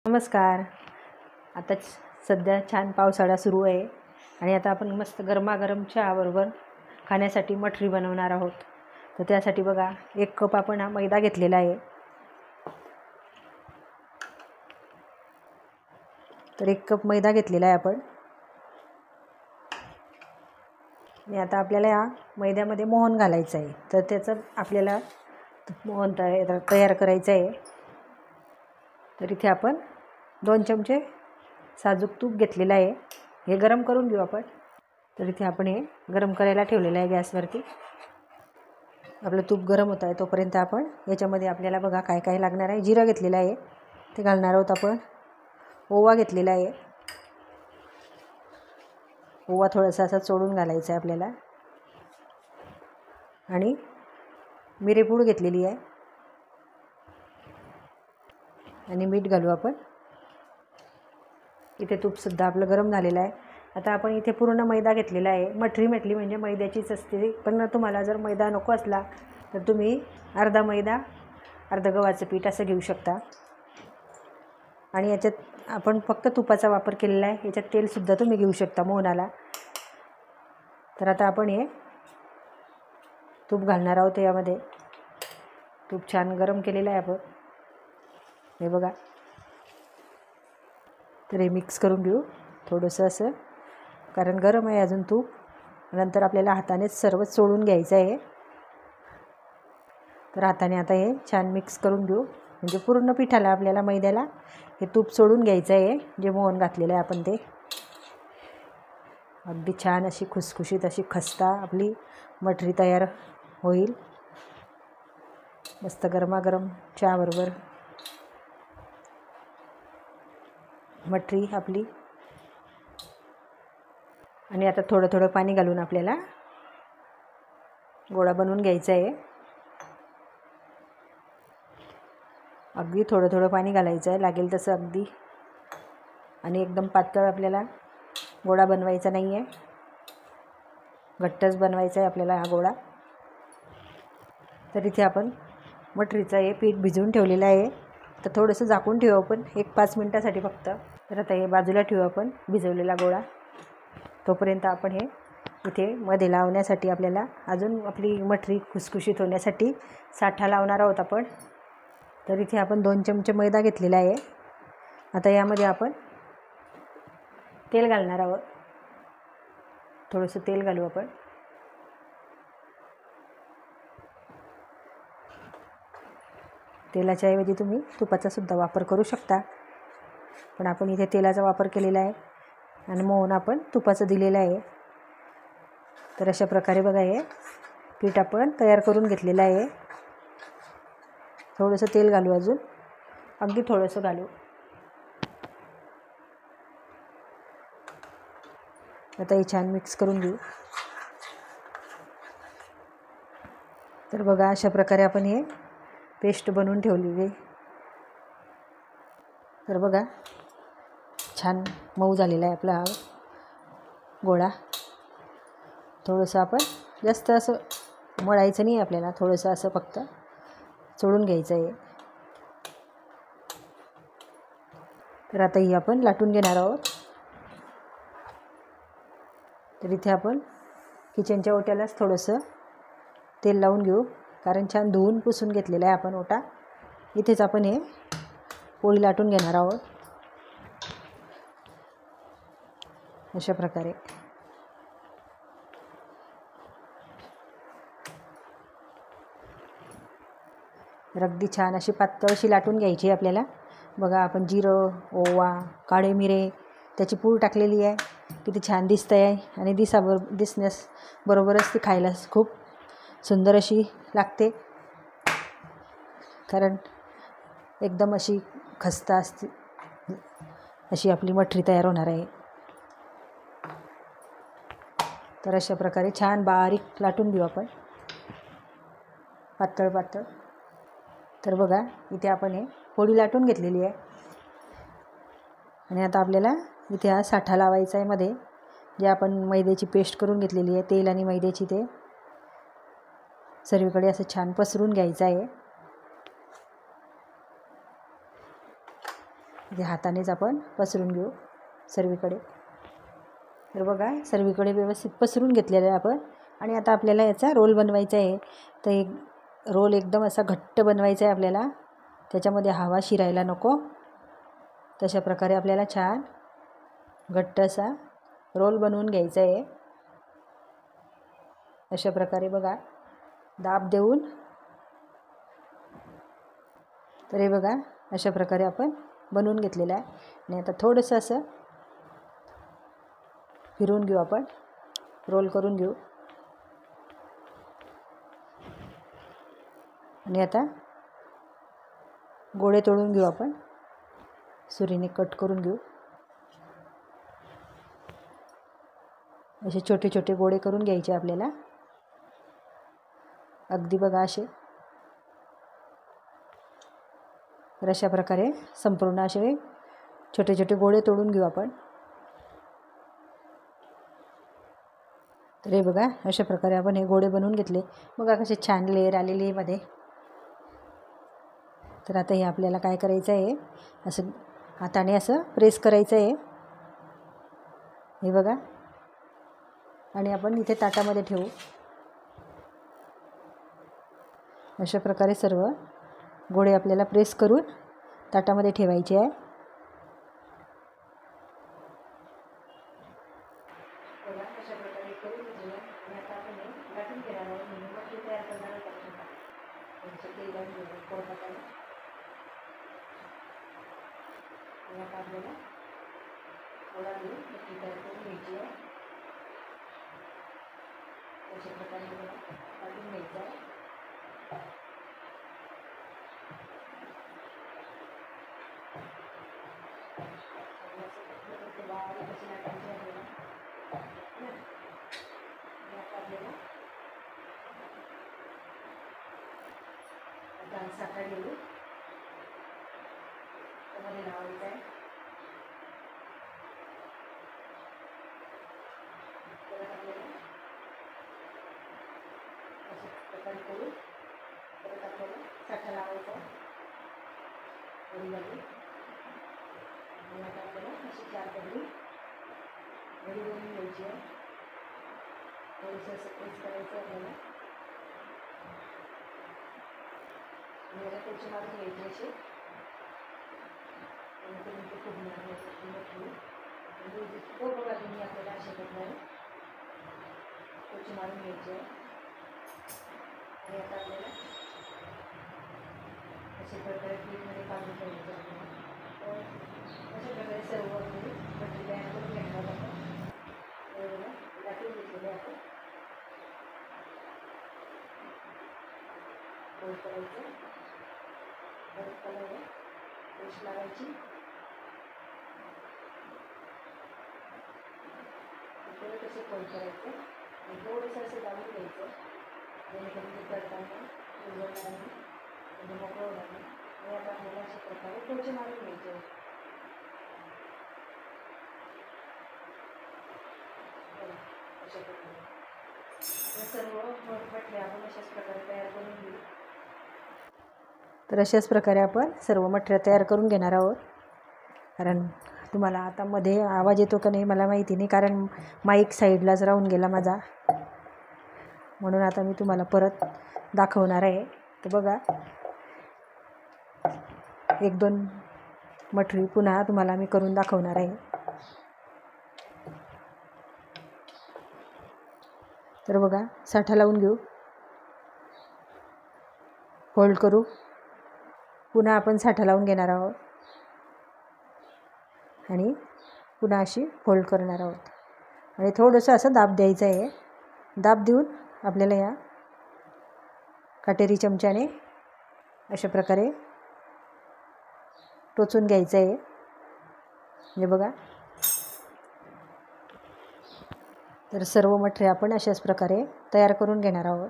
नमस्कार. आता सध्या छान पावसाळा सुरू आहे आणि आता आपण मस्त गरमागरम चहाबरोबर खाण्यासाठी मठरी बनवणार आहोत. तर त्यासाठी बघा 1 कप आपण हा मैदा घेतलेला आहे. तर 1 कप मैदा घेतलेला आहे आपण. आणि आता आपल्याला या मैद्यामध्ये मोहन घालायचं आहे. तर त्याचं आपल्याला मोहन तयार करायचं आहे. तर इथे आपण 2 चमचे साजूक तूप घेतलेलं आहे. हे गरम करून घेऊ आपण. तर इथे आपण हे गरम करायला ठेवलेलं आहे गॅसवरती. आपलं तूप गरम होत आहे तोपर्यंत आपण याच्यामध्ये आपल्याला बघा काय काय लागणार आहे. जिरं घेतलेलं आहे ते घालणार आहोत आपण. ओवा घेतलेला आहे. ओवा थोडासा असा चोळून घालायचा आहे आपल्याला. आणि मिरेपूड घेतलेली आहे. आणि मीठ घालू आपण. इथे तूपसुद्धा आपलं गरम झालेलं आहे. आता आपण इथे पूर्ण मैदा घेतलेला आहे. मठरी म्हटली म्हणजे मैद्याचीच असते. पण तुम्हाला जर मैदा नको असला तर तुम्ही अर्धा मैदा अर्ध गव्हाचं पीठ असं घेऊ शकता. आणि याच्यात आपण फक्त तुपाचा वापर केलेला आहे. याच्यात तेलसुद्धा तुम्ही घेऊ शकता मोहनाला. तर आता आपण हे तूप घालणार आहोत यामध्ये. तूप छान गरम केलेलं आहे आपण. हे बघा. तर हे मिक्स करून घेऊ थोडंसं असं, कारण गरम आहे अजून तूप. नंतर आपल्याला हातानेच सर्व चोळून घ्यायचं आहे. तर हाताने आता हे छान मिक्स करून घेऊ. म्हणजे पूर्ण पिठाला आपल्याला मैद्याला हे तूप सोडून घ्यायचं आहे जे मोहन घातलेलं आहे आपण ते. अगदी छान अशी खुसखुशीत अशी खस्ता आपली मठरी तयार होईल. मस्त गरमागरम चहाबरोबर मठरी आपली. आणि आता थोडं थोडं पाणी घालून आपल्याला गोळा बनवून घ्यायचा आहे. अगदी थोडं थोडं पाणी घालायचं आहे, लागेल तसं अगदी. आणि एकदम पातळ आपल्याला गोळा बनवायचा नाही आहे, घट्टच बनवायचा आहे आपल्याला हा गोळा. तर इथे आपण मठरीचं हे पीठ भिजवून ठेवलेलं आहे. तर थोडंसं झाकून ठेवू आपण 1-5 मिनटासाठी फक्त. तर आता हे बाजूला ठेवू आपण भिजवलेला गोळा. तोपर्यंत आपण हे इथे मध्ये लावण्यासाठी आपल्याला अजून आपली मठरी खुसखुशीत होण्यासाठी साठा लावणार आहोत आपण. तर इथे आपण 2 चमचे मैदा घेतलेला आहे. आता यामध्ये आपण तेल घालणार आहोत. थोडंसं तेल घालू आपण. तेलाच्या ऐवजी तुम्ही तुपाचा सुद्धा वापर करू शकता, पण आपण इथे तेलाचा वापर केलेला आहे आणि मोहन आपण तुपाचं दिलेलं आहे. तर अशा प्रकारे बघा हे पीठ आपण तयार करून घेतलेलं आहे. थोडंसं तेल घालू अजून, अगदी थोडंसं घालू. आता हे छान मिक्स करून घेऊ. तर बघा अशा प्रकारे आपण हे पेस्ट बनवून ठेवलेली. तर बघा छान मऊ झालेला आहे आपला हा गोळा. थोडंसं आपण जास्त असं मळायचं नाही आपल्याला, थोडंसं असं फक्त चोळून घ्यायचं आहे. तर आता ही आपण लाटून घेणार आहोत. तर इथे आपण किचनच्या ओट्यालाच थोडंसं तेल लावून घेऊ, कारण छान धुवून पुसून घेतलेला आहे आपण ओटा. इथेच आपण हे पोळी लाटून घेणार आहोत अशा प्रकारे. तर अगदी छान अशी पातळ अशी लाटून घ्यायची आपल्याला. बघा आपण जिरं, ओवा, काळे मिरे त्याची पूड टाकलेली आहे. किती छान दिसतं आहे आणि दिसण्यास बरोबरच ती खायला खूप सुंदर अशी लागते, कारण एकदम अशी खस्ता असते अशी आपली मठरी तयार होणार आहे. तर अशा प्रकारे छान बारीक लाटून घेऊ आपण पातळ पातळ. तर बघा इथे आपण हे पोळी लाटून घेतलेली आहे. आणि आता आपल्याला इथे हा साठा लावायचा आहे मध्ये, जे आपण मैद्याची पेस्ट करून घेतलेली आहे तेल आणि मैद्याची. ते सर्वीकडे असं छान पसरून घ्यायचं आहे. जे हातानेच आपण पसरून घेऊ सर्वीकडे. तर बघा सर्वीकडे व्यवस्थित पसरून घेतलेलं आहे आपण. आणि आता आपल्याला याचा रोल बनवायचा आहे. तर एक रोल एकदम असा घट्ट बनवायचा आहे आपल्याला, त्याच्यामध्ये हवा शिरायला नको. तशा प्रकारे आपल्याला छान घट्ट असा रोल बनवून घ्यायचा आहे. अशा प्रकारे बघा दाब देऊन. तर हे बघा अशा प्रकारे आपण बनवून घेतलेलं आहे. आणि आता थोडंसं असं फिरवून घेऊ, आपण रोल करून घेऊ. आणि आता गोळे तोडून घेऊ, आपण सुरीने कट करून घेऊ. असे छोटे छोटे गोळे करून घ्यायचे आपल्याला. अगदी बघा असे. तर अशा प्रकारे संपूर्ण असे छोटे छोटे गोळे तोडून घेऊ आपण. तर हे बघा अशा प्रकारे आपण हे गोळे बनवून घेतले. बघा कसे छान लेअर आलेली आहे मध्ये. तर आता हे आपल्याला काय करायचं आहे, असं हाताने असं प्रेस करायचं आहे. हे बघा. आणि आपण इथे ताटामध्ये ठेवू. अशा प्रकारे सर्व गोळे आपल्याला प्रेस करून ताटामध्ये ठेवायचे आहे. अशा प्रकारे करून घेऊया. आणि आता आपण लाटून घेणार आहोत. म्हणजे मग ते तयार करणार आहोत आपण. आणि आता आपल्याला गोळा घेऊन मटकी तयार करून घ्यायची आहे. अशा प्रकारे लाटून घ्यायचं आहे. बारीक अशी लाटायची आपल्याला. आता आपल्याला आता साखर घेऊ, त्यामध्ये लावायचं आहे. परत आपल्याला अशा प्रकारे करून परत आपल्याला साखर लावायचा आहे. आणि आता आपल्याला अशी 4 पदरी घडी बनवून घ्यायची आहे. थोडंसं असं प्रेस करायचं आपल्याला. आणि याला त्याची मारून घ्यायची अशी. ते फुगणार नाही. तो बघा तुम्ही आपल्याला अशा प्रकारे त्याची मारून घ्यायची आहे. आणि आता आपल्याला अशा प्रकारे पीठमध्ये काढून ठेवायचं आपल्याला. तर अशा प्रकारे सर्व मटेरियल तयार करून घेणार आपण. लाटून घेतलेले आपण फोल्ड करायचं. परत कलर पेस्ट लावायची. परत असं फोल्ड करायचं आणि थोडंसं असं दाबून घ्यायचं. जेणेकरून ते करताना उघडणार नाही, म्हणजे मोकळं होणार नाही. आणि आता आपल्याला अशा प्रकारे टोचे मारून घ्यायचे. अशा प्रकारे सर्व मटकी आपण अशाच प्रकारे तयार करून घेऊ. तर अशाच प्रकारे आपण सर्व मटेरियल तयार करून घेणार आहोत. कारण तुम्हाला आता मध्ये आवाज येतो का नाही मला माहिती नाही, कारण माईक साईडलाच राहून गेला माझा. म्हणून आता मी तुम्हाला परत दाखवणार आहे. तर बघा 1-2 मटरी पुन्हा तुम्हाला मी करून दाखवणार आहे. तर बघा साठा लावून घेऊ, फोल्ड करू, पुन्हा आपण साठा लावून घेणार आहोत आणि पुन्हा अशी फोल्ड करणार आहोत. आणि थोडंसं असं दाब द्यायचं आहे. दाब देऊन आपल्याला या काटेरी चमच्याने अशा प्रकारे टोचून घ्यायचं आहे. म्हणजे बघा तर सर्व मटेरियल आपण अशाच प्रकारे तयार करून घेणार आहोत.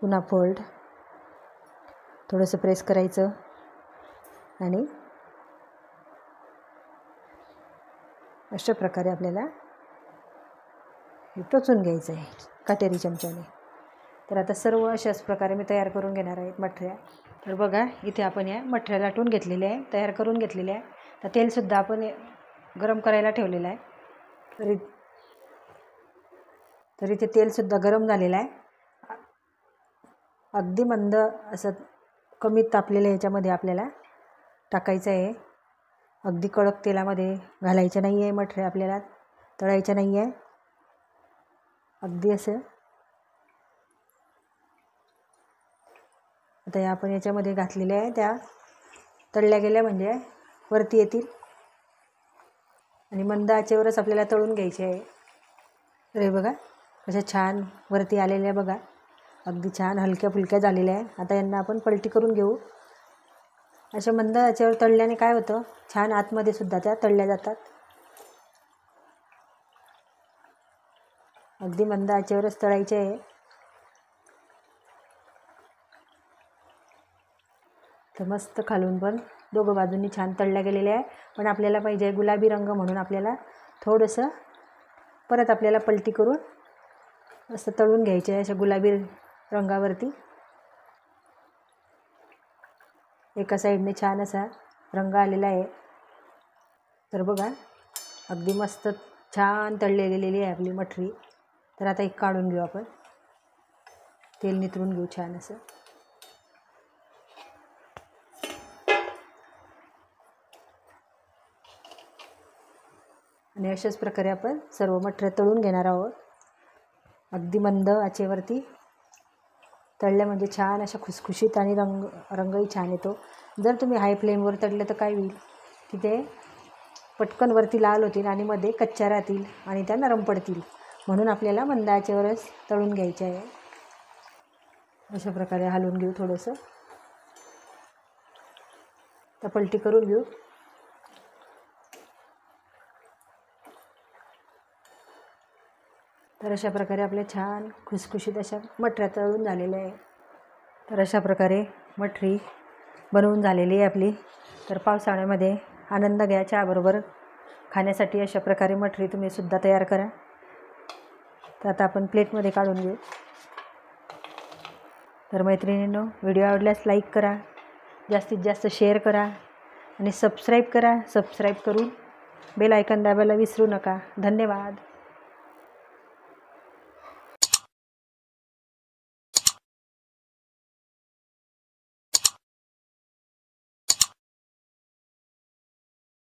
पुन्हा फोल्ड, थोडंसं प्रेस करायचं आणि अशा प्रकारे आपल्याला हे टोचून घ्यायचं आहे काटेरी चमच्याने. तर आता सर्व अशाच प्रकारे मी तयार करून घेणार आहे मठऱ्या. तर बघा इथे आपण या मठऱ्या लाटून घेतलेल्या आहे, तयार करून घेतलेल्या आहे. तर तेलसुद्धा आपण गरम करायला ठेवलेलं आहे. तर इथे तेलसुद्धा गरम झालेलं आहे. अगदी मंद असं कमी तापलेलं ह्याच्यामध्ये आपल्याला टाकायचं आहे. अगदी कडक तेलामध्ये घालायचं नाही आहे मठऱ्या, आपल्याला तळायचं नाही आहे. अगदी असं आता या आपण याच्यामध्ये घातलेल्या आहे, त्या तळल्या गेल्या म्हणजे वरती येतील आणि मंद आचेवरच आपल्याला तळून घ्यायचे आहे. तर हे बघा कशा छान वरती आलेल्या आहे बघा, अगदी छान हलक्या फुलक्या झालेल्या आहे. आता यांना आपण पलटी करून घेऊ. अशा मंद आचेवर तळल्याने काय होतं, छान आतमध्ये सुद्धा त्या तळल्या जातात. अगदी मंद आचेवरच तळायचे आहे. तर मस्त खालून पण दोघं बाजूंनी छान तळल्या गेलेल्या आहे. पण आपल्याला पाहिजे गुलाबी रंग, म्हणून आपल्याला थोडंसं परत आपल्याला पलटी करून असं तळून घ्यायचे आहे अशा गुलाबी रंगावरती. एका साईडने छान असा रंग आलेला आहे. तर बघा अगदी मस्त छान तळली गेलेली आहे आपली मठरी. तर आता एक काढून घेऊ आपण, तेल नितरून घेऊ छान असं. आणि अशाच प्रकारे आपण सर्व मठऱ्या तळून घेणार आहोत. अगदी मंद आचेवरती तळल्या म्हणजे छान अशा खुसखुशीत आणि रंगही छान येतो. जर तुम्ही हाय फ्लेमवर तळले तर काय होईल की ते पटकन वरती लाल होतील आणि मध्ये कच्च्या राहतील आणि त्या नरम पडतील. म्हणून आपल्याला मंद आचेवरच तळून घ्यायचे आहे. अशा प्रकारे हलवून घेऊ थोडंसं, तर पलटी करून घेऊ. तर अशा प्रकारे आपल्या छान खुसखुशीत अशा मठऱ्या तळून झालेल्या आहे. तर अशा प्रकारे मठरी बनवून झालेली आहे आपली. तर पावसाळ्यामध्ये आनंद घ्या चहाबरोबर खाण्यासाठी अशा प्रकारे मठरी तुम्ही सुद्धा तयार करा. तर आता आपण प्लेटमध्ये काढून घेऊ. तर मैत्रिणींनो, व्हिडिओ आवडल्यास लाईक करा, जास्तीत जास्त शेअर करा आणि सबस्क्राईब करा. सबस्क्राईब करून बेल आयकॉन दाबायला विसरू नका. धन्यवाद.